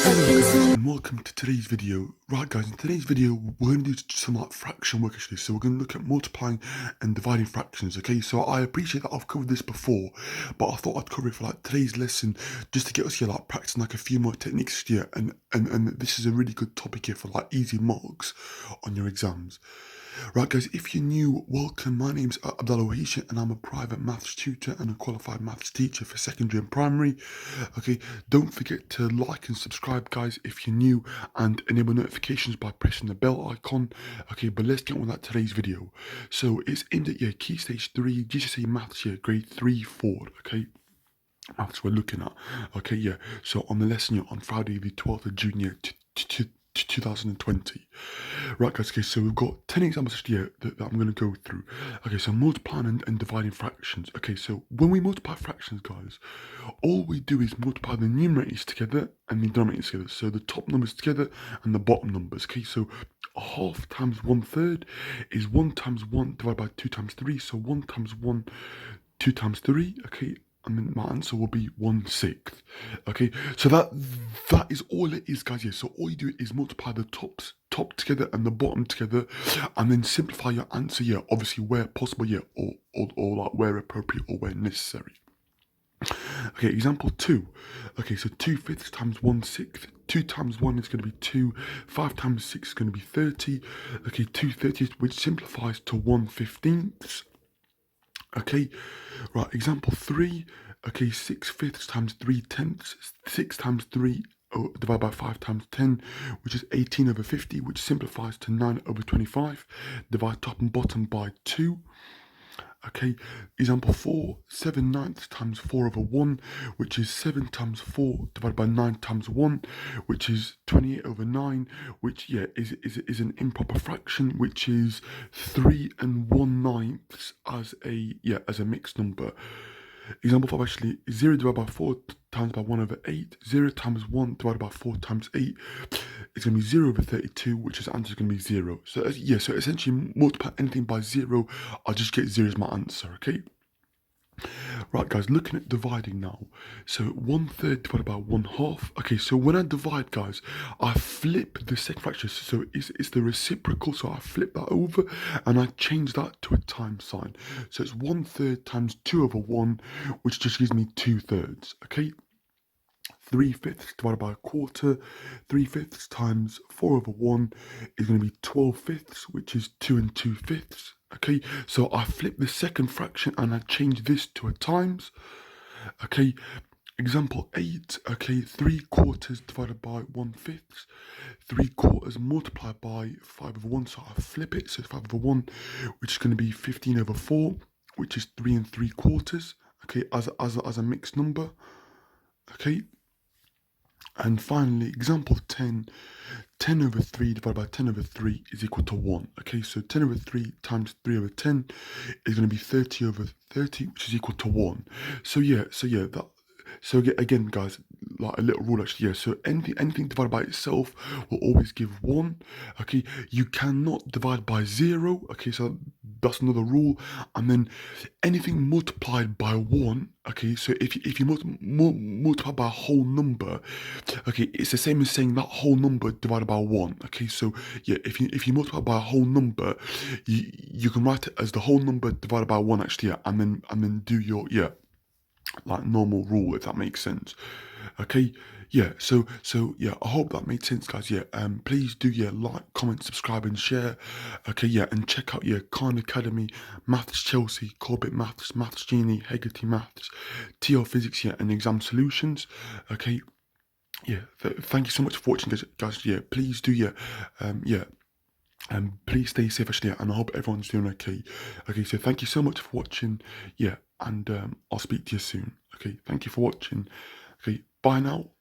And welcome to today's video. Right guys, in today's video we're going to do some like fraction work actually. So we're going to look at multiplying and dividing fractions. Okay, so I appreciate that I've covered this before, but I thought I'd cover it for like today's lesson just to get us here like practicing like a few more techniques here, and this is a really good topic here for like easy marks on your exams. Right guys, if you're new, welcome. My name's Abdallah W, and I'm a private maths tutor and a qualified maths teacher for secondary and primary. Okay, don't forget to like and subscribe guys if you're new, and enable notifications by pressing the bell icon. Okay, but let's get on with that today's video. So it's aimed at Key Stage 3 GCSE Maths here, grade 3-4, okay? Maths we're looking at, okay, yeah. So on the lesson on Friday the 12th of June, 2020. Right guys, okay, so we've got 10 examples here that I'm going to go through. Okay, so multiplying and dividing fractions. Okay, so when we multiply fractions, guys, all we do is multiply the numerators together and the denominators together. So the top numbers together and the bottom numbers. Okay, so half times 1/3 is 1 times 1 divided by 2 times 3. So 1 times 1, 2 times 3, okay? And then my answer will be 1/6. Okay, so that is all it is, guys. Yeah, so all you do is multiply the top together and the bottom together, and then simplify your answer. Yeah, obviously where possible. Yeah, or like where appropriate or where necessary. Okay, example 2. Okay, so 2/5 times 1/6. 2 times 1 is going to be 2. 5 times 6 is going to be 30. Okay, 2/30, which simplifies to 1/15. Okay, right, example 3. Okay, 6/5 times 3/10. 6 times 3 divided by 5 times 10, which is 18/50, which simplifies to 9/25. Divide top and bottom by 2. Okay, example 4, 7/9 times 4/1, which is 7 times 4 divided by 9 times 1, which is 28/9, which, yeah, is an improper fraction, which is 3 1/9 as a mixed number. Example 5 actually, 0 divided by 4 times by 1/8, 0 times 1 divided by 4 times 8, it's going to be 0/32, which is answer is going to be 0. So yeah, so essentially multiply anything by 0, I'll just get 0 as my answer, okay? Right guys, looking at dividing now. So 1/3 divided by 1/2. Okay, so when I divide, guys, I flip the second fraction. So it's the reciprocal, so I flip that over and I change that to a times sign. So it's 1/3 times 2/1, which just gives me 2/3, okay? 3/5 divided by 1/4. 3/5 times 4/1 is going to be 12/5, which is 2 2/5. Okay, so I flip the second fraction and I change this to a times. Okay, example 8. Okay, 3/4 divided by 1/5. 3/4 multiplied by 5/1, so I flip it, so 5/1, which is going to be 15/4, which is 3 3/4. Okay, as a mixed number. Okay. And finally, example 10, 10/3 divided by 10/3 is equal to 1. Okay, so 10/3 times 3/10 is going to be 30/30, which is equal to 1. So again, guys, like a little rule actually, yeah, so anything divided by itself will always give 1. Okay, you cannot divide by 0. Okay, so that's another rule. And then anything multiplied by 1, okay, so if you multiply by a whole number, okay, it's the same as saying that whole number divided by 1. Okay, so yeah, if you multiply by a whole number, you can write it as the whole number divided by 1 actually, yeah, and then do your, yeah, like normal rule, if that makes sense. Okay, yeah, so yeah, I hope that made sense, guys. Yeah, please do, yeah, like, comment, subscribe and share. Okay, yeah, and check out, yeah, Khan Academy, Maths Chelsea, Corbett Maths, Maths Genie, Hegarty Maths, TL Physics, yeah, and Exam Solutions. Okay, yeah, thank you so much for watching, guys. Yeah, please do, yeah, please stay safe actually, and I hope everyone's doing okay. Okay, so thank you so much for watching, yeah, and I'll speak to you soon. Okay, thank you for watching. Okay, bye now.